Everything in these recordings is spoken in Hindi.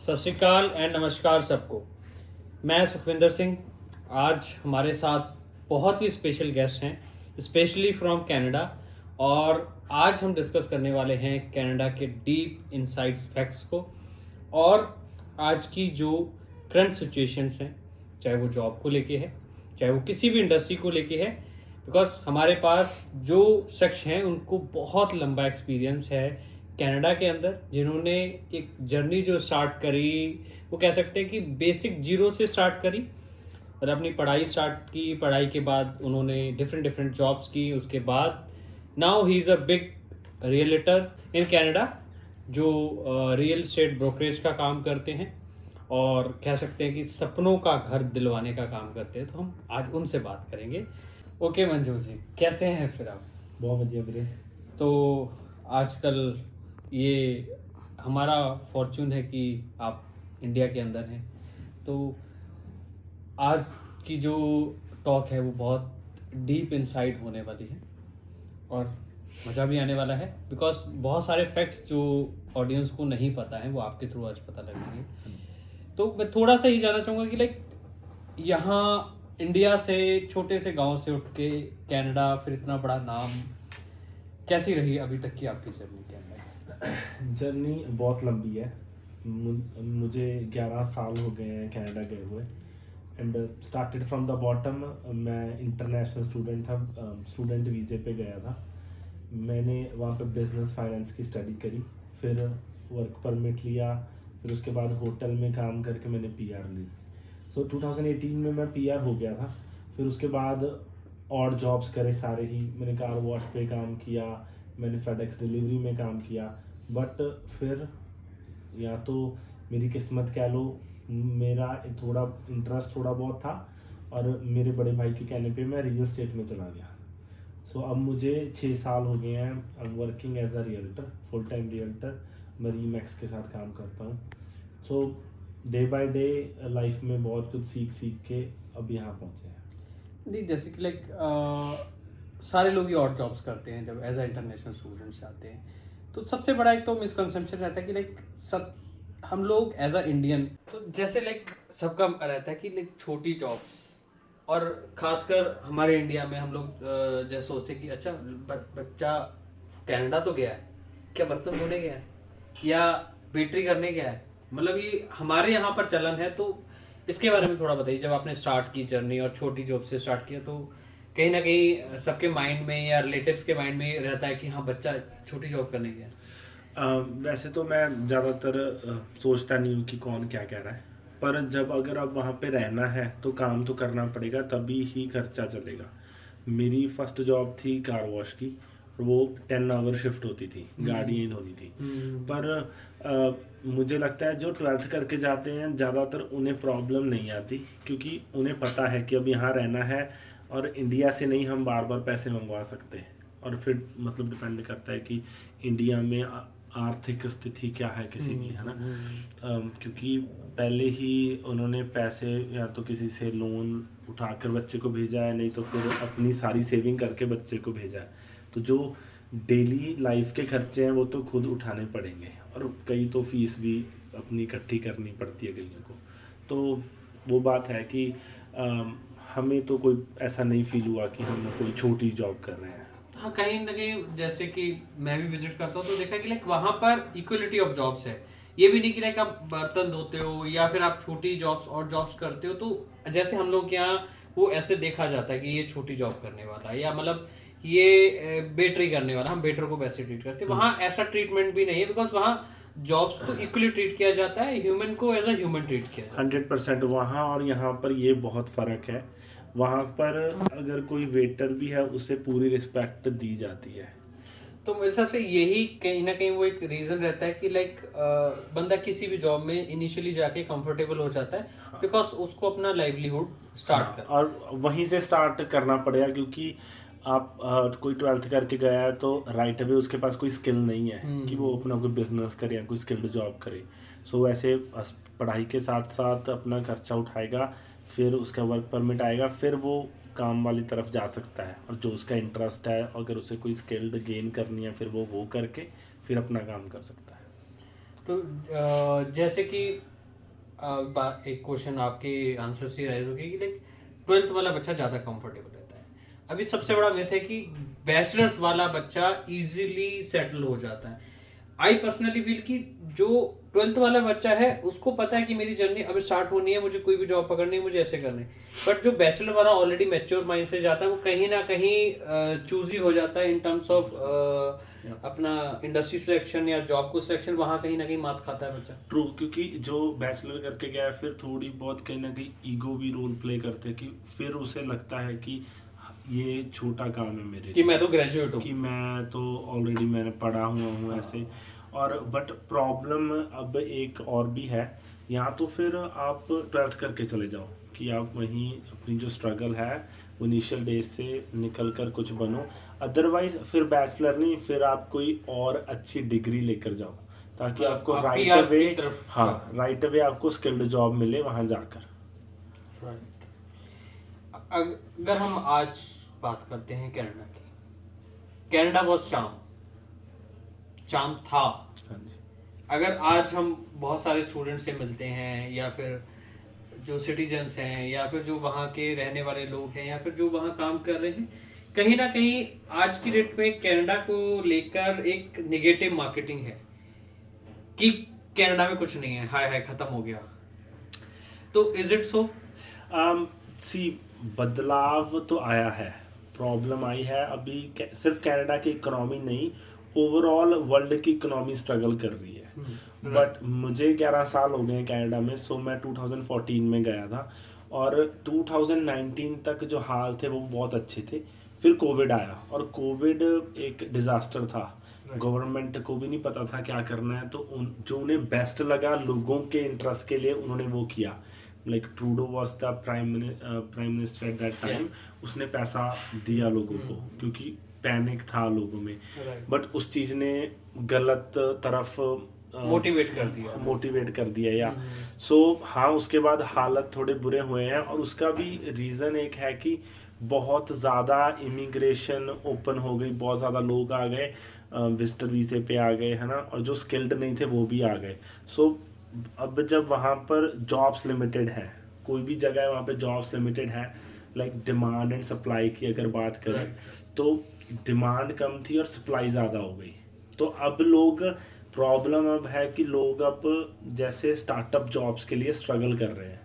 सत श्री अकाल एंड नमस्कार सबको। मैं सुखविंदर सिंह। आज हमारे साथ बहुत ही स्पेशल गेस्ट हैं, स्पेशली फ्रॉम कनाडा। और आज हम डिस्कस करने वाले हैं कनाडा के डीप इनसाइट्स फैक्ट्स को और आज की जो करंट सिचुएशंस हैं, चाहे वो जॉब को लेके है, चाहे वो किसी भी इंडस्ट्री को लेके है। बिकॉज हमारे पास जो शख्स हैं उनको बहुत लंबा एक्सपीरियंस है कनाडा के अंदर, जिन्होंने एक जर्नी जो स्टार्ट करी, वो कह सकते हैं कि बेसिक जीरो से स्टार्ट करी और अपनी पढ़ाई स्टार्ट की। पढ़ाई के बाद उन्होंने डिफरेंट डिफरेंट जॉब्स की। उसके बाद now he is a big realtor in Canada, जो रियल एस्टेट ब्रोकरेज का काम करते हैं और कह सकते हैं कि सपनों का घर दिलवाने का काम करते हैं। तो हम आज उनसे बात करेंगे। ओके मंजू जी, कैसे हैं फिर आप? बहुत बढ़िया वीरे। तो आजकल ये हमारा फॉर्चून है कि आप इंडिया के अंदर हैं, तो आज की जो टॉक है वो बहुत डीप इनसाइट होने वाली है और मज़ा भी आने वाला है। बिकॉज बहुत सारे फैक्ट्स जो ऑडियंस को नहीं पता है वो आपके थ्रू आज पता लगेंगे। तो मैं थोड़ा सा ही जानना चाहूँगा कि लाइक यहाँ इंडिया से छोटे से गांव से उठ के कनाडा, फिर इतना बड़ा नाम, कैसी रही अभी तक की आपकी जर्नी कनाडा? जर्नी बहुत लंबी है। मुझे 11 साल हो गए हैं कनाडा गए हुए and started from the bottom. मैं इंटरनेशनल स्टूडेंट था, स्टूडेंट वीज़े पे गया था। मैंने वहाँ पे बिजनेस फाइनेंस की स्टडी करी, फिर वर्क परमिट लिया, फिर उसके बाद होटल में काम करके मैंने पीआर ली। सो 2018 में मैं पीआर हो गया था। फिर उसके बाद और जॉब्स करे सारे ही। मैंने कार वॉश पे काम किया, मैंने फेडेक्स डिलीवरी में काम किया। बट फिर या तो मेरी किस्मत कह लो, मेरा थोड़ा इंटरेस्ट थोड़ा बहुत था और मेरे बड़े भाई के कहने पे मैं रियल एस्टेट में चला गया। सो अब मुझे 6 साल हो गए हैं। I am working as a realtor, full time realtor. मैं रीमैक्स के साथ काम करता हूँ। So day by day life में बहुत कुछ सीख सीख के अब यहाँ पहुँचे हैं। नहीं, जैसे कि लाइक सारे लोग ही और जॉब्स करते हैं जब एज अ इंटरनेशनल स्टूडेंट्स जाते हैं। तो सबसे बड़ा एक तो मिसकंसेप्शन रहता है कि लाइक सब हम लोग एज अ इंडियन, तो जैसे लाइक सबका रहता है कि लाइक छोटी जॉब्स, और खासकर हमारे इंडिया में हम लोग जैसे सोचते हैं कि अच्छा बच्चा कनाडा तो गया है, क्या बर्तन धोने गया है या बेटरी करने गया है, मतलब ये हमारे यहाँ पर चलन है। तो इसके बारे में थोड़ा बताइए। जब आपने स्टार्ट की जर्नी और छोटी जॉब से स्टार्ट किया, तो कहीं ना कहीं सबके माइंड में या रिलेटिव्स के माइंड में रहता है कि हाँ बच्चा छोटी जॉब करने गया। वैसे तो मैं ज़्यादातर सोचता नहीं हूँ कि कौन क्या कह रहा है, पर जब अगर अब वहाँ पे रहना है तो काम तो करना पड़ेगा, तभी ही खर्चा चलेगा। मेरी फर्स्ट जॉब थी कार वॉश की, वो 10 आवर शिफ्ट होती थी, गाड़ियाँ ही धोनी थी। पर मुझे लगता है जो 12th करके जाते हैं ज़्यादातर उन्हें प्रॉब्लम नहीं आती, क्योंकि उन्हें पता है कि अब यहाँ रहना है और इंडिया से नहीं हम बार बार पैसे मंगवा सकते हैं। और फिर मतलब डिपेंड करता है कि इंडिया में आर्थिक स्थिति क्या है किसी की, है ना। क्योंकि पहले ही उन्होंने पैसे या तो किसी से लोन उठाकर बच्चे को भेजा है, नहीं तो फिर अपनी सारी सेविंग करके बच्चे को भेजा है। तो जो डेली लाइफ के खर्चे हैं वो तो खुद उठाने पड़ेंगे, और कई तो फीस भी अपनी इकट्ठी करनी पड़ती है कईयों को। तो वो बात है कि हमें तो कोई ऐसा नहीं फील हुआ कि हम कोई छोटी जॉब कर रहे हैं। हाँ, कहीं ना कहीं जैसे कि मैं भी विजिट करता हूँ तो देखा कि लाइक वहाँ पर इक्वलिटी ऑफ जॉब्स है। ये भी नहीं कि लाइक आप बर्तन धोते हो या फिर आप छोटी जॉब्स और जॉब्स करते हो तो जैसे हम लोग के यहाँ वो ऐसे देखा जाता है कि ये छोटी जॉब करने वाला है या मतलब ये बेटरी करने वाला, हम बेटर को वैसे ट्रीट करते हैं। वहाँ ऐसा ट्रीटमेंट भी नहीं है, बिकॉज वहाँ जॉब्स को इक्वली ट्रीट किया जाता है, ह्यूमन को एज अ ह्यूमन ट्रीट किया जाता है। 100% वहाँ और यहाँ पर ये बहुत फ़र्क है। वहाँ पर अगर कोई वेटर भी है उसे पूरी रिस्पेक्ट दी जाती है। तो मेरे हिसाब से यही कहीं ना कहीं वो एक रीजन रहता है कि लाइक बंदा किसी भी जॉब में इनिशियली जाके कंफर्टेबल हो जाता है, बिकॉज उसको अपना लाइवलीहुड स्टार्ट कर। और वहीं से स्टार्ट करना पड़ेगा, क्योंकि आप कोई 12th करके गया है तो राइट अवे उसके पास कोई स्किल नहीं है कि वो अपना कोई बिजनेस करे या कोई स्किल्ड जॉब करे। सो वैसे पढ़ाई के साथ साथ अपना खर्चा उठाएगा, फिर उसका वर्क परमिट आएगा, फिर वो काम वाली तरफ जा सकता है। और जो उसका इंटरेस्ट है, अगर उसे कोई स्किल्ड गेन करनी है, फिर वो करके फिर अपना काम कर सकता है। तो जैसे कि एक क्वेश्चन आपके आंसर से राइज होगी कि लाइक 12th वाला बच्चा ज़्यादा कंफर्टेबल रहता है। अभी सबसे बड़ा मिथ है कि बैचलर्स वाला बच्चा इजीली सेटल हो जाता है। आई पर्सनली फील कि जो 12th वाला बच्चा है उसको पता है कि मेरी जर्नी अब स्टार्ट होनी है, मुझे कोई भी जॉब पकड़नी है, मुझे ऐसे करनी है। बट जो बैचलर वाला ऑलरेडी मैच्योर माइंड से जाता है वो कहीं ना कहीं चूजी हो जाता है इन टर्म्स ऑफ अपना इंडस्ट्री सिलेक्शन या जॉब को सिलेक्शन, वहाँ कहीं ना कहीं मात खाता है बच्चा। ट्रू, क्योंकि जो बैचलर करके गया है फिर थोड़ी बहुत कहीं ना कहीं ईगो भी रोल प्ले करते हैं कि फिर उसे लगता है कि ये छोटा काम है मेरे कि मैं तो ग्रेजुएट हूँ, कि मैं तो ऑलरेडी मैंने पढ़ा हुआ हूँ ऐसे। और बट प्रॉब्लम अब एक और भी है, यहाँ तो फिर आप 12th करके चले जाओ कि आप वहीं अपनी जो स्ट्रगल है वो इनिशियल डेज से निकल कर कुछ बनो। अदरवाइज फिर बैचलर नहीं, फिर आप कोई और अच्छी डिग्री लेकर जाओ ताकि आपको आप राइट PR अवे, की तरफ, हाँ राइट अवे आपको स्किल्ड जॉब मिले वहाँ जाकर। अगर हम आज बात करते हैं कनाडा की, कनाडा वॉज चाम था। हाँ जी। अगर आज हम बहुत सारे स्टूडेंट से मिलते हैं या फिर जो सिटीजन्स हैं या फिर जो वहाँ के रहने वाले लोग हैं या फिर जो वहाँ काम कर रहे हैं, कहीं ना कहीं आज की डेट में कनाडा को लेकर एक नेगेटिव मार्केटिंग है कि कनाडा में कुछ नहीं है, हाय हाय खत्म हो गया। तो इज इट सो? सी बदलाव तो आया है, प्रॉब्लम आई है अभी सिर्फ कनाडा की इकोनॉमी नहीं, ओवरऑल वर्ल्ड की इकोनॉमी स्ट्रगल कर रही है। बट मुझे 11 साल हो गए कनाडा में, सो मैं 2014 में गया था और 2019 तक जो हाल थे वो बहुत अच्छे थे। फिर कोविड आया और कोविड एक डिज़ास्टर था, गवर्नमेंट को भी नहीं पता था क्या करना है, तो जो उन्हें बेस्ट लगा लोगों के इंटरेस्ट के लिए उन्होंने वो किया। Like Trudeau was the prime minister at that time, उसने पैसा दिया लोगों को क्योंकि पैनिक था लोगों में। बट उस चीज़ ने गलत तरफ मोटिवेट कर दिया या सो हाँ, उसके बाद हालत थोड़े बुरे हुए हैं और उसका भी रीज़न एक है कि बहुत ज़्यादा इमिग्रेशन ओपन हो गई, बहुत ज़्यादा लोग आ गए, विजिटर वीज़े पे आ गए है ना, और जो स्किल्ड नहीं थे वो भी आ गए। सो अब जब वहाँ पर जॉब्स लिमिटेड है, कोई भी जगह है वहाँ पे जॉब्स लिमिटेड है, लाइक डिमांड एंड सप्लाई की अगर बात करें तो डिमांड कम थी और सप्लाई ज़्यादा हो गई। तो अब लोग, प्रॉब्लम अब है कि लोग अब जैसे स्टार्टअप जॉब्स के लिए स्ट्रगल कर रहे हैं,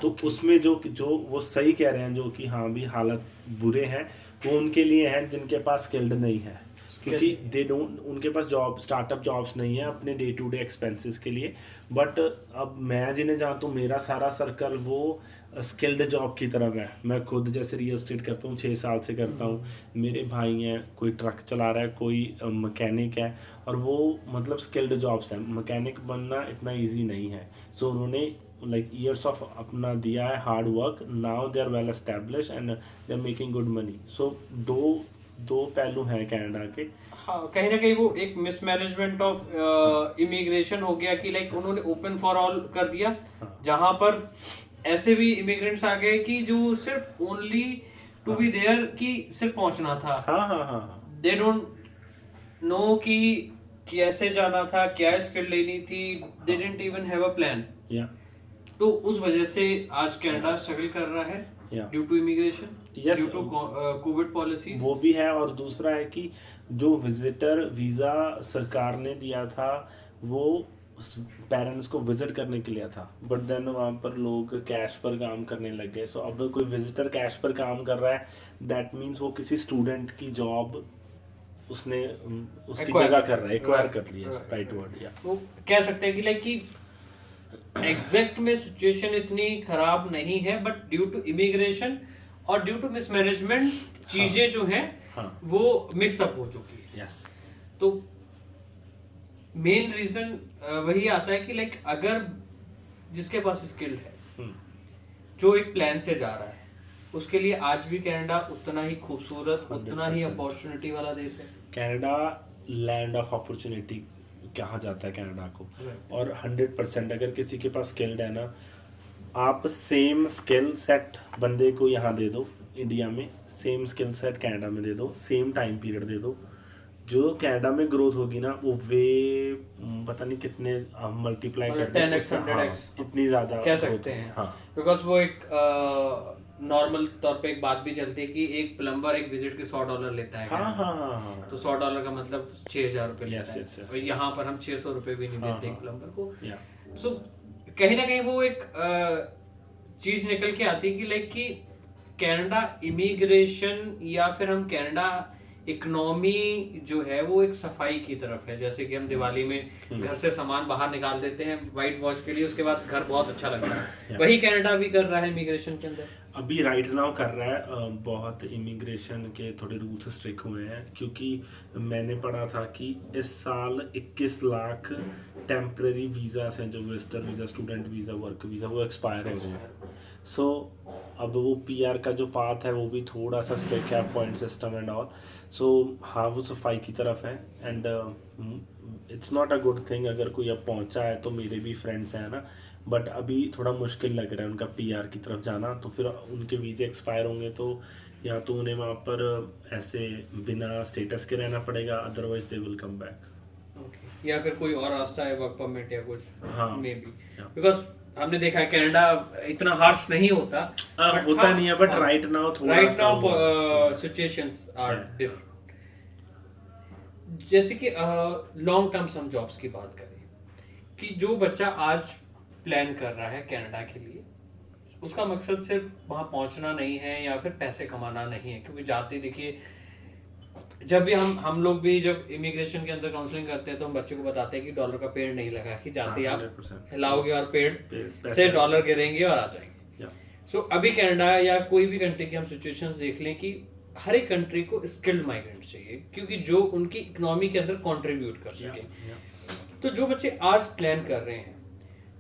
तो उसमें जो वो सही कह रहे हैं जो कि हाँ भी हालत बुरे हैं, वो उनके लिए हैं जिनके पास स्किल्ड नहीं है, क्योंकि उनके पास स्टार्टअप जॉब्स नहीं है अपने डे टू डे एक्सपेंसेस के लिए। बट अब मैं जिन्हें जानता हूँ, मेरा सारा सर्कल वो स्किल्ड जॉब की तरफ है। मैं खुद जैसे रियल एस्टेट करता हूँ, 6 साल से करता हूँ, मेरे भाई हैं, कोई ट्रक चला रहा है, कोई मैकेनिक है, और वो मतलब स्किल्ड जॉब्स हैं। मैकेनिक बनना इतना ईजी नहीं है, सो उन्होंने लाइक ईयर्स ऑफ अपना दिया है hard work, now they are well establish and they are making good money. So दो पहलू हैं कनाडा के। हाँ, कहीं ना कहीं वो एक मिसमैनेजमेंट ऑफ इमिग्रेशन हो गया कि लाइक उन्होंने ओपन फॉर ऑल कर दिया, जहां पर ऐसे भी इमिग्रेंट्स आ गए कि जो सिर्फ ओनली टू बी देयर कि सिर्फ पहुंचना था। हाँ। दे डोंट नो कि कैसे जाना था, क्या स्किल लेनी थी, they didn't even have a plan. तो उस वजह से आज कनाडा स्ट्रगल कर रहा है due to immigration, due to COVID policies. वो भी है, और दूसरा है कि जो विजिटर वीज़ा सरकार ने दिया था वो पेरेंट्स को विजिट करने के लिए था, बट देन वहाँ पर लोग कैश पर काम करने लग गए। सो अब कोई विजिटर कैश पर काम कर रहा है, दैट मीन्स वो किसी स्टूडेंट की जॉब उसने उसकी जगह कर रहा है, एक्वायर कर लिया, राइट वर्ड। या वो कह सकते हैं कि लाइक कि एग्जैक्ट में सिचुएशन इतनी खराब नहीं है, बट ड्यू टू इमिग्रेशन और ड्यू टू मिसमैनेजमेंट चीजें जो हैं वो मिक्सअप हो चुकी है। तो मेन रीजन वही आता है कि लाइक अगर जिसके पास स्किल है, जो एक प्लान से जा रहा है, उसके लिए आज भी कनाडा उतना ही खूबसूरत, उतना ही अपॉर्चुनिटी वाला देश है। कनाडा लैंड ऑफ अपॉर्चुनिटी कहा जाता है कनाडा को, और 100% अगर किसी के पास स्किल्ड है ना, आप सेम स्किल सेट बंदे को यहाँ दे दो इंडिया में, सेम स्किल सेट कनाडा में दे दो, सेम टाइम पीरियड दे दो, जो कनाडा में ग्रोथ होगी ना वो वे पता नहीं कितने मल्टीप्लाई कर दें 10x 100x इतनी ज्यादा कह growth सकते होगी। हैं, हाँ बिकॉज वो एक नॉर्मल तौर पे एक बात भी चलती है कि एक प्लम्बर एक विजिट के $100 लेता है हाँ कनाडा। हाँ हाँ हाँ तो $100 का मतलब 6,000 रुपये Yes, लेता है, yes, yes. और यहाँ पर हम 600 रुपये भी नहीं हाँ, देते एक हाँ। प्लम्बर को। या सो कहीं ना कहीं वो एक चीज निकल के आती है कि लाइक कि कनाडा इमिग्रेशन या फिर हम कनाडा इकोनॉमी जो है वो एक सफाई की तरफ है। जैसे कि हम दिवाली में घर से सामान बाहर निकाल देते हैं वाइट वॉश के लिए, उसके बाद घर बहुत अच्छा लगता है। वही कनाडा भी कर रहा है इमिग्रेशन के अंदर। अभी राइट नाउ कर रहा है, बहुत इमिग्रेशन के थोड़े रूल्स स्ट्रिक्ट हुए हैं, क्योंकि मैंने पढ़ा था कि इस साल 21 लाख टेम्परेरी वीज़ास हैं, जो visitor visa, student visa, work visa, वो एक्सपायर हो रहे हैं। सो अब वो पीआर का जो पाथ है वो भी थोड़ा सा स्ट्रिक्ट है, पॉइंट सिस्टम एंड ऑल। सो हाँ वो सफाई की तरफ है, and it's not a good thing अगर कोई अब पहुंचा है। तो मेरे भी फ्रेंड्स हैं ना, बट अभी थोड़ा मुश्किल लग रहा है उनका पीआर की तरफ जाना। तो फिर उनके वीज़े एक्सपायर होंगे तो या तो उन्हें वहाँ पर ऐसे बिना स्टेटस के रहना पड़ेगा, otherwise they will come back. या फिर कोई और रास्ता है, वर्क परमिट या कुछ, हाँ, मे बी। yeah. बिकॉज हमने देखा है कनाडा इतना हार्श नहीं होता, होता नहीं है, बट राइट नाउ थोड़ा राइट सा नाउ सिचुएशंस आर डिफरेंट। जैसे कि लॉन्ग टर्म्स हम जॉब्स की बात करें, कि जो बच्चा आज प्लान कर रहा है कनाडा के लिए, उसका मकसद सिर्फ वहां पहुंचना नहीं है या फिर पैसे कमाना नहीं है। क्योंकि जाते देखिए, जब भी हम लोग भी जब इमिग्रेशन के अंदर काउंसलिंग करते हैं तो हम बच्चे को बताते हैं कि डॉलर का पेड़ नहीं लगा, कि जाते ही आप 100% हिलाओगे और पेड़ पैसे- से डॉलर गिरेंगे और आ जाएंगे। Yeah. सो अभी कनाडा या कोई भी कंट्री की हम सिचुएशंस देख लें कि हर एक कंट्री को स्किल्ड माइग्रेंट चाहिए, क्योंकि जो उनकी इकोनॉमी के अंदर कंट्रीब्यूट कर सके। तो जो बच्चे आज प्लान कर रहे हैं,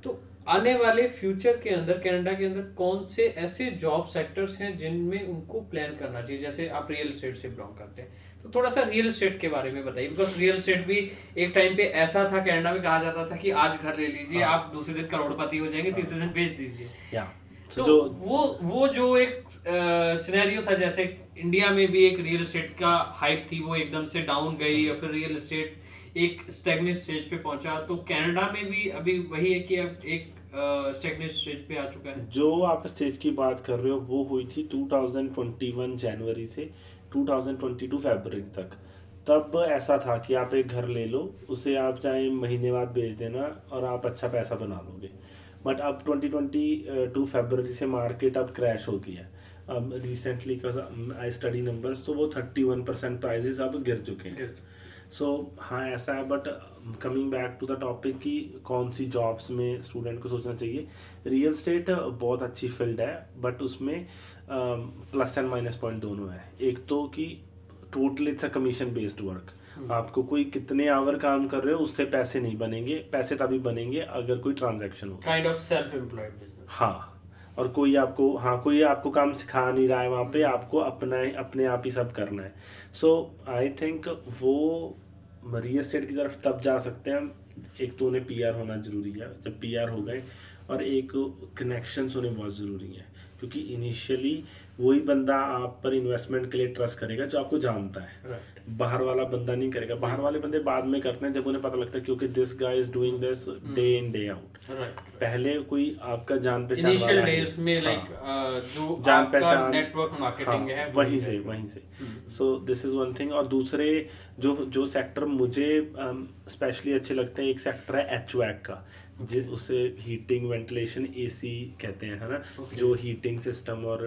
तो आने वाले फ्यूचर के अंदर कनाडा के अंदर कौन से ऐसे जॉब सेक्टर्स हैं जिनमें उनको प्लान करना चाहिए? जैसे आप रियल एस्टेट से बिलोंग करते हैं, तो थोड़ा सा रियल एस्टेट के बारे में बताइए। बिकॉज रियल एस्टेट भी एक टाइम पे ऐसा था कनाडा में, कहा जाता था कि आज घर ले लीजिए, आप दूसरे दिन करोड़पति हो जाएंगे, तीसरे दिन बेच दीजिए। तो वो जो एक सिनेरियो था, जैसे इंडिया में भी एक रियल एस्टेट का हाइप थी, वो एकदम से डाउन गई, या फिर रियल एस्टेट एक स्टैग्नेंट स्टेज पे पहुंचा। तो कनाडा में भी अभी वही है कि अब एक स्टैग्नेंट स्टेज पे आ चुका है। जो आप स्टेज की बात कर रहे हो वो हुई थी 2021 जनवरी से 2022 फरवरी तक। तब ऐसा था कि आप एक घर ले लो, उसे आप चाहे महीने बाद बेच देना और आप अच्छा पैसा बना लोगे। बट अब 2022 फरवरी से मार्केट अब क्रैश हो गया। अब रिसेंटली का आई स्टडी नंबर्स, तो वो 31% प्राइजेस अब गिर चुके हैं। सो हाँ ऐसा है। But coming back to the topic कि कौन सी जॉब्स में स्टूडेंट को सोचना चाहिए, रियल स्टेट बहुत अच्छी फील्ड है, बट उसमें प्लस एंड माइनस पॉइंट दोनों है। एक तो कि totally it's a commission based work, आपको कोई कितने आवर काम कर रहे हो उससे पैसे नहीं बनेंगे, पैसे तभी बनेंगे अगर कोई ट्रांजैक्शन हो। Kind of self employed business. हाँ, और कोई आपको काम सिखा नहीं रहा है वहाँ पे, आपको अपने आप ही सब करना है। सो आई थिंक वो रियल एस्टेट की तरफ तब जा सकते हैं। एक तो उन्हें पीआर होना जरूरी है, जब पीआर हो गए, और एक कनेक्शंस होने बहुत ज़रूरी है, क्योंकि इनिशियली वही बंदा आप पर इन्वेस्टमेंट के लिए ट्रस्ट करेगा जो आपको जानता है। बाहर वाला बंदा नहीं करेगा। बाहर वाले बंदे बाद में करते हैं जब उन्हें पता लगता है, क्योंकि this guy is doing this day in day out. पहले कोई आपका जान पहचान वाला डेज में लाइक जो जान आपका पहचान नेटवर्क मार्केटिंग है वहीं से। So this is one thing. और दूसरे जो सेक्टर मुझे स्पेशली अच्छे लगते हैं, एक सेक्टर है एचवैक का, उसे हीटिंग वेंटिलेशन एसी कहते हैं, है ना। जो हीटिंग सिस्टम और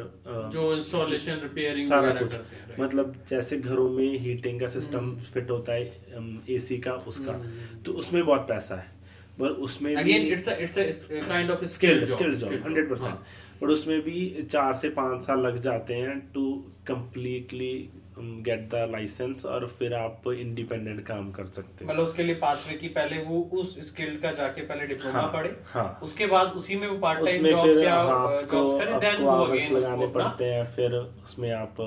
जो इंस्टॉलेशन रिपेयरिंग सारा वगैरह कुछ, करते हैं, मतलब जैसे घरों में हीटिंग का सिस्टम फिट होता है एसी का, उसका तो उसमें बहुत पैसा है। पर उसमें again it's a kind of skilled job 100%। और उसमें भी 4 से 5 साल लग जाते हैं to completely get the licence, और फिर आप इंडिपेंडेंट काम कर सकते हो। मतलब उसके लिए पाथवे की पहले वो उस स्किल का जाके पहले डिप्लोमा पढ़े, हाँ, उसके बाद उसी में वो पार्ट टाइम उसमें जॉब्स फिर या आपको जॉब्स करे, देन वो आवर्स अगेन लगाने उसको पड़ते हैं, फिर उसमें आप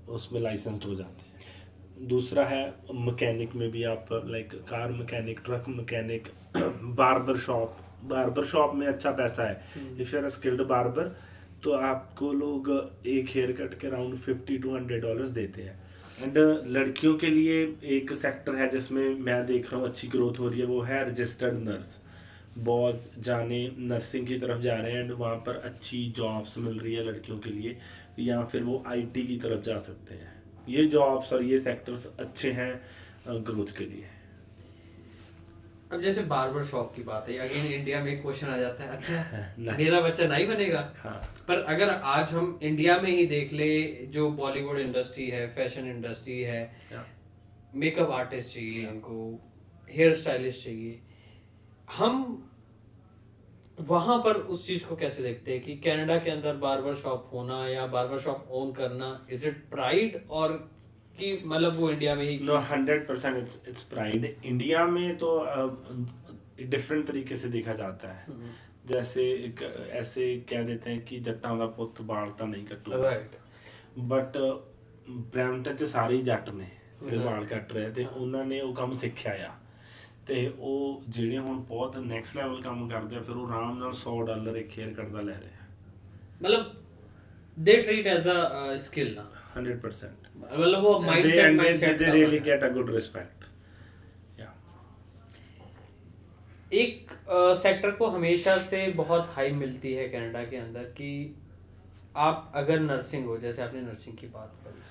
उसमें लाइसेंस्ड हो जाते हैं। दूसरा है मैकेनिक में भी आप, like car mechanic, truck mechanic, barber shop में अच्छा पैसा है। If you are skilled barber, तो आपको लोग एक हेयर कट के अराउंड $50 to $100 देते हैं। एंड लड़कियों के लिए एक सेक्टर है जिसमें मैं देख रहा हूँ अच्छी ग्रोथ हो रही है, वो है रजिस्टर्ड नर्स। बहुत जाने नर्सिंग की तरफ जा रहे हैं एंड वहाँ पर अच्छी जॉब्स मिल रही है लड़कियों के लिए, या फिर वो आईटी की तरफ जा सकते हैं। ये जॉब्स और ये सेक्टर्स अच्छे हैं ग्रोथ के लिए। अब जैसे बार्बर शॉप की बात है, अगेन इंडिया में एक क्वेश्चन आ जाता है, अच्छा नहीं। मेरा बच्चा नहीं बनेगा। हाँ। पर अगर आज हम इंडिया में ही देख ले, जो बॉलीवुड इंडस्ट्री है, फैशन इंडस्ट्री है, या। मेकअप आर्टिस्ट चाहिए इनको, हेयर स्टाइलिस्ट चाहिए, हम वहां पर उस चीज को कैसे देखते हैं कि कनाडा के अंदर बार्बर शॉप होना या बार्बर शॉप ओन करना, इज इट प्राइड, और कि मतलब वो इंडिया में ही? No, 100% it's pride. इंडिया में तो डिफरेंट तरीके से देखा जाता है। जैसे ऐसे कह देते हैं कि जट्टां दा पुੱਤ बालता नहीं कटूगा, राइट। ਬਟ ਬ੍ਰੈਂਪਟਨ ਚ ਸਾਰੇ ਹੀ ਜੱਟ ਨੇ ਜਿਹੜੇ ਵਾਲ ਕੱਟ ਰਹੇ ਤੇ ਉਹਨਾਂ ਨੇ ਉਹ ਕੰਮ ਸਿੱਖਿਆ ਆ, ਤੇ ਉਹ ਜਿਹੜੇ ਹੁਣ ਬਹੁਤ ਨੈਕਸਟ ਲੈਵਲ ਕੰਮ ਕਰਦੇ ਆ, ਫਿਰ ਉਹ ਆਰਾਮ ਨਾਲ $100 ਇੱਕ ਹੇਅਰ ਕੱਟ ਦਾ ਲੈ ਰਹੇ ਆ। मतलब they treat as a skill ना, 100%। मतलब वो mindset they really get a good respect। एक सेक्टर को हमेशा से बहुत हाई मिलती है कनाडा के अंदर कि आप अगर नर्सिंग हो, जैसे आपने नर्सिंग की बात करी,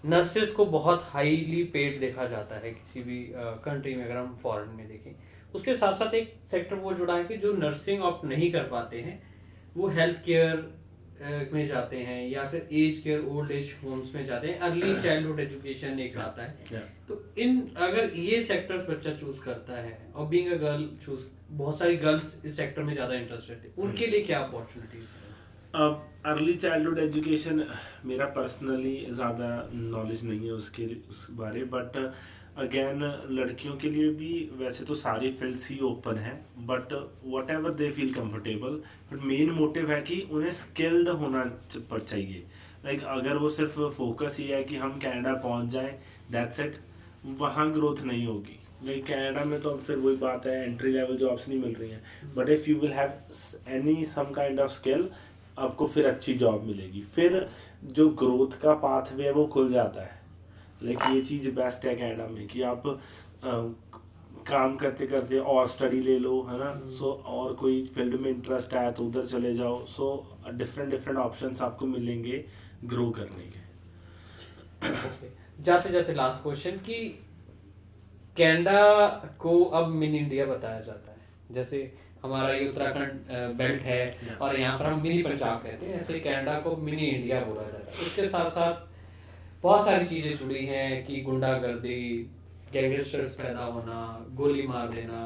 नर्सेस को बहुत हाईली पेड देखा जाता है किसी भी कंट्री में, अगर हम फॉरेन में देखें। उसके साथ साथ एक सेक्टर वो जुड़ा है कि जो नर्सिंग ऑप्ट नहीं कर पाते हैं वो हेल्थ केयर में जाते हैं या फिर age care, old age homes में जाते हैं, अर्ली चाइल्डहुड एजुकेशन एक आता है। तो इन अगर ये सेक्टर्स बच्चा चूज करता है, और बीइंग अ गर्ल चूज, बहुत सारी गर्ल्स इस सेक्टर में ज्यादा इंटरेस्टेड थी, उनके लिए क्या अपॉर्चुनिटीज है? अर्ली चाइल्डहुड एजुकेशन मेरा पर्सनली ज़्यादा नॉलेज नहीं है उस बारे, बट अगेन लड़कियों के लिए भी वैसे तो सारी फील्ड्स ही ओपन हैं, but what ever they feel comfortable. But main motive है कि उन्हें स्किल्ड होना पर चाहिए। लाइक अगर वो सिर्फ फोकस ये है कि हम कनाडा पहुंच जाएं, दैट्स इट, वहाँ ग्रोथ नहीं होगी। लाइक कनाडा में तो फिर वही बात है, एंट्री लेवल जॉब्स नहीं मिल रही हैं, but if you will have any some kind of skill, आपको फिर अच्छी जॉब मिलेगी, फिर जो ग्रोथ का पाथवे है वो खुल जाता है। लाइक ये चीज़ बेस्ट है कनाडा में कि आप काम करते करते और स्टडी ले लो, है ना। सो और कोई फील्ड में इंटरेस्ट आया तो उधर चले जाओ। सो डिफरेंट ऑप्शंस आपको मिलेंगे ग्रो करने के। जाते जाते लास्ट क्वेश्चन कि कनाडा को अब मिनी इंडिया बताया जाता है, जैसे हमारा ये उत्तराखंड बेल्ट है और यहाँ पर हम मिनी पंजाब कहते हैं, ऐसे कनाडा को मिनी इंडिया बोला जाता है। उसके साथ साथ बहुत सारी चीज़ें जुड़ी हैं कि गुंडागर्दी, गैंगस्टर्स पैदा होना, गोली मार देना,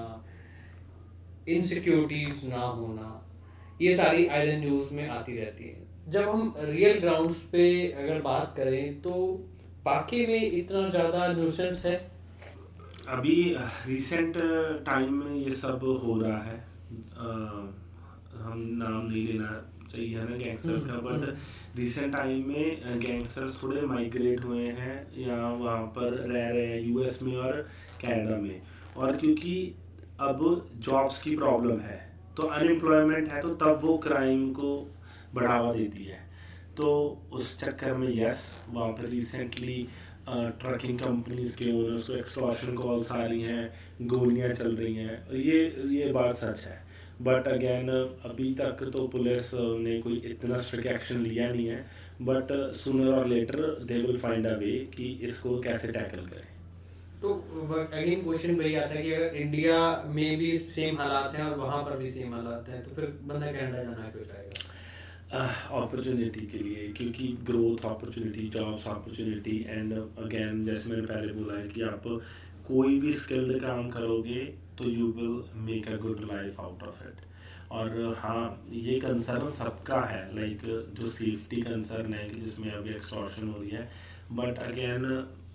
इनसिक्योरिटीज ना होना, ये सारी आइरन न्यूज़ में आती रहती है। जब हम रियल ग्राउंड्स पे अगर बात करें तो बाकी में इतना ज़्यादा न्यूसेंस है? अभी रिसेंट टाइम में ये सब हो रहा है। हम नाम नहीं लेना चाहिए, है ना, गैंगस्टर्स का, बट रिसेंट टाइम में गैंगस्टर्स थोड़े माइग्रेट हुए हैं या वहाँ पर रह रहे हैं यूएस में और कनाडा में। और क्योंकि अब जॉब्स की प्रॉब्लम है तो अनएम्प्लॉयमेंट है, तो तब वो क्राइम को बढ़ावा देती है। तो उस चक्कर में यस, वहाँ पर रिसेंटली ट्रकिंग कंपनीज के ओनर्स को एक्सटॉर्शन कॉल्स आ रही हैं, गोलियां चल रही हैं, ये बात सच है। बट अगेन अभी तक तो पुलिस ने कोई इतना स्ट्रिक्ट एक्शन लिया नहीं है, but sooner or later they will find a way कि इसको कैसे टैकल करें। तो अगेन क्वेश्चन वही आता है कि अगर इंडिया में भी सेम हालात हैं और वहाँ पर भी सेम हालात हैं, तो फिर बंदा कनाडा जाना क्यों चाहेगा? अपॉर्चुनिटी के लिए, क्योंकि growth opportunity, jobs opportunity, and again जैसे मैंने पहले बोला है कि आप कोई भी स्किल्ड काम करोगे तो you will make a good life out of it. और हाँ, ये कंसर्न सबका है, लाइक जो सेफ्टी कंसर्न है कि जिसमें अभी एक्सटॉर्शन हो रही है, बट अगेन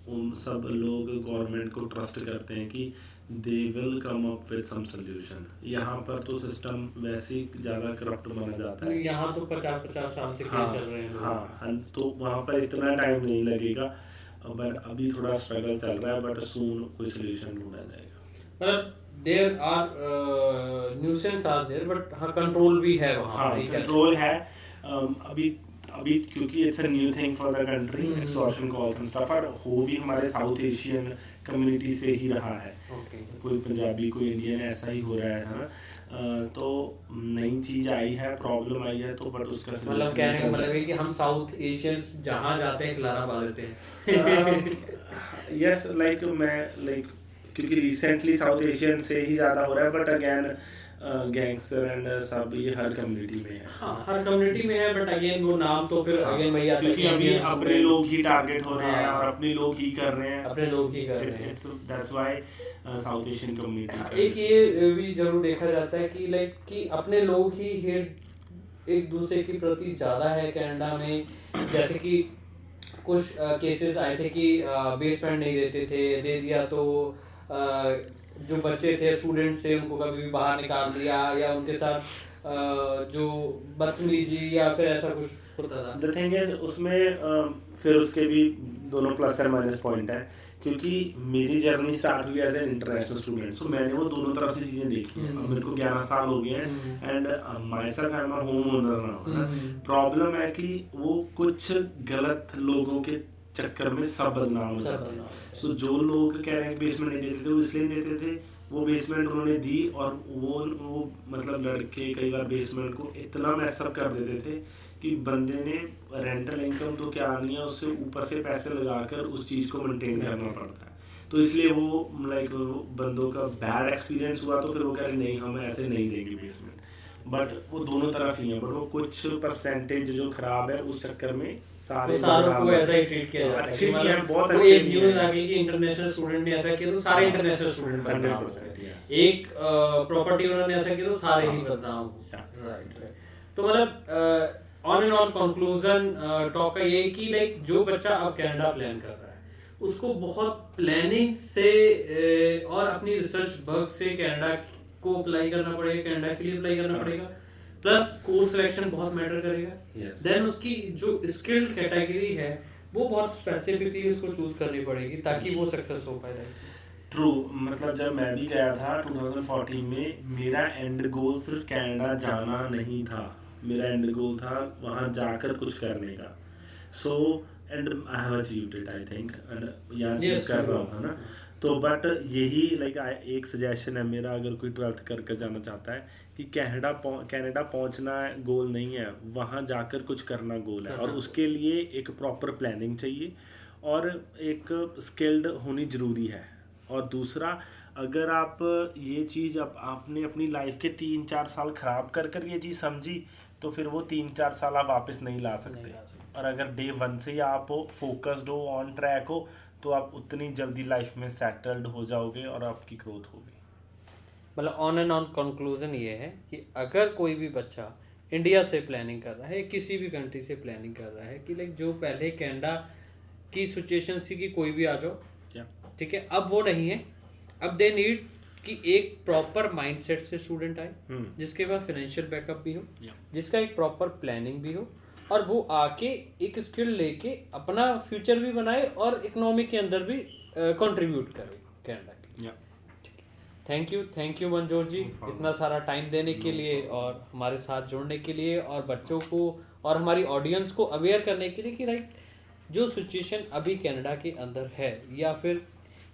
उन सब लोग गवर्नमेंट को ट्रस्ट करते हैं कि they will come up with some solution. यहाँ पर तो सिस्टम वैसे ही ज़्यादा करप्ट बना जाता है। यहाँ तो 50-50 साल से केस चल रहे हैं। हाँ, तो वहाँ पर इतना टाइम नहीं लगेगा, बट अभी थोड़ा स्ट्रगल चल रहा है, बट सून कोई सोल्यूशन ढूंढा जाएगा। मतलब there are nuisance are there, but हाँ कंट्रोल भी है वहाँ। हाँ, कंट्रोल है। अभी अभी क्योंकि it's a new thing for the country, extortion calls and stuff, और हो भी हमारे साउथ एशियन कम्युनिटी से ही रहा है। ओके। कोई पंजाबी कोई इंडियन ऐसा ही हो रहा है ना। तो नई चीज आई है, प्रॉब्लम आई है, तो बट उसका मतलब कहने का मतलब है कि हम साउथ एशियंस जहाँ जाते हैं खिलाना पा देते हैं। यस, लाइक मैं लाइक क्योंकि रिसेंटली साउथ एशियन से ही ज़्यादा हो रहा है, बट अगेन गैंगस्टर एंड सब ये हर कम्युनिटी में है। हाँ, हर कम्युनिटी में है, बट अगेन वो नाम तो फिर अगेन वही आता है क्योंकि कि अभी Indian अपने students- लोग ही टारगेट हो रहे हैं हाँ। और अपने लोग ही कर रहे हैं, अपने लोग ही कर रहे हैं। दैट्स व्हाई साउथ एशियन एक कम्युनिटी। ये भी जरूर देखा जाता है कि लाइक कि अपने लोग ही हेट एक दूसरे के प्रति ज़्यादा है कनाडा में। जैसे कि कुछ केसेस आए थे कि बेसमेंट नहीं देते थे, दे दिया तो जो बच्चे थे स्टूडेंट्स थे उनको कभी भी बाहर निकाल दिया, या उनके साथ जो बदतमीजी या फिर ऐसा कुछ होता था। द थिंग इज उसमें फिर उसके भी दोनों प्लस एंड माइनस पॉइंट है, क्योंकि मेरी जर्नी स्टार्ट हुई एज ए इंटरनेशनल स्टूडेंट, सो मैंने वो दोनों तरफ से चीज़ें देखी हैं। अब मेरे को 11 साल हो गए हैं and my self I am a home owner now. Problem है कि वो कुछ गलत लोगों के चक्कर में सब बदनाम हो जाते हैं। सो जो लोग कह रहे हैं बेसमेंट नहीं देते थे, वो इसलिए नहीं देते थे, वो बेसमेंट उन्होंने दी, और वो मतलब लड़के कई बार बेसमेंट को इतना मैसअप कर देते थे कि बंदे ने रेंटल इनकम तो क्या आनी है, उससे ऊपर से पैसे लगाकर उस चीज़ को मेंटेन करना पड़ता है। तो इसलिए वो लाइक बंदों का बैड एक्सपीरियंस हुआ, तो फिर वो कह रहे नहीं हम ऐसे नहीं देंगे बेसमेंट। बट वो दोनों तरफ ही है, बट वो कुछ परसेंटेज जो खराब है उस चक्कर में सारे सारों को ऐसा ही ट्रीट किया जाता है। अच्छे भी हैं, बहुत कोई अच्छे एक भी न्यूज़ हैं। आ गई कि इंटरनेशनल स्टूडेंट ने ऐसा किया तो सारे इंटरनेशनल स्टूडेंट बदनाम हो 100%, गए। yes. एक प्रॉपर्टी उन्होंने ऐसा किया तो सारे ही बदनाम हो गए। Right right. तो मतलब on and on conclusion talk का ये है कि लाइक जो बच्चा अब कनाडा प्लान कर रहा है उसको बहुत प्लानिंग से और अपनी रिसर्च वर्क से कनाडा को अप्लाई करना पड़ेगा, कनाडा के लिए अप्लाई करना पड़ेगा। प्लस कोर्स सिलेक्शन बहुत मैटर करेगा। Yes. देन उसकी जो स्किल्ड कैटेगरी है वो बहुत स्पेसिफिकली उसको चूज करनी पड़ेगी ताकि वो सक्सेस हो पाए। ट्रू, मतलब जब मैं भी गया था 2014 में, मेरा एंड गोल सिर्फ कनाडा जाना नहीं था, मेरा एंड गोल था वहाँ जाकर कुछ करने का। So and I have achieved it I think, and यहाँ अचीव कर रहा हूँ, है ना। तो बट यही लाइक एक सजेशन है मेरा, अगर कोई 12th कर जाना चाहता है कि कनाडा पहुंचना गोल नहीं है, वहाँ जाकर कुछ करना गोल है, और उसके लिए एक प्रॉपर प्लानिंग चाहिए और एक स्किल्ड होनी ज़रूरी है। और दूसरा, अगर आप ये चीज़ आपने अपनी लाइफ के 3-4 साल ख़राब कर ये चीज़ समझी, तो फिर वो 3-4 साल आप वापस नहीं ला सकते। और अगर डे 1 से ही आप फोकस्ड हो, ऑन ट्रैक हो, तो आप उतनी जल्दी लाइफ में सेटल्ड हो जाओगे और आपकी ग्रोथ होगी। मतलब ऑन एंड ऑन कंक्लूजन ये है कि अगर कोई भी बच्चा इंडिया से प्लानिंग कर रहा है, किसी भी कंट्री से प्लानिंग कर रहा है कि लाइक जो पहले कनाडा की सिचुएशन थी कि कोई भी आ जाओ, ठीक है, अब वो नहीं है। अब दे नीड कि एक प्रॉपर माइंडसेट से स्टूडेंट आए, जिसके पास फाइनेंशियल बैकअप भी हो, जिसका एक प्रॉपर प्लानिंग भी हो, और वो आके एक स्किल लेके अपना फ्यूचर भी बनाए और इकोनॉमी के अंदर भी कंट्रीब्यूट करे कनाडा के। थैंक यू मनजोत जी, इतना सारा टाइम देने के लिए और हमारे साथ जुड़ने के लिए, और बच्चों को और हमारी ऑडियंस को अवेयर करने के लिए कि राइट जो सिचुएशन अभी कनाडा के अंदर है या फिर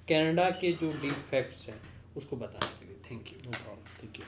कनाडा के जो डीप फैक्ट्स हैं उसको बताने के लिए। Thank you.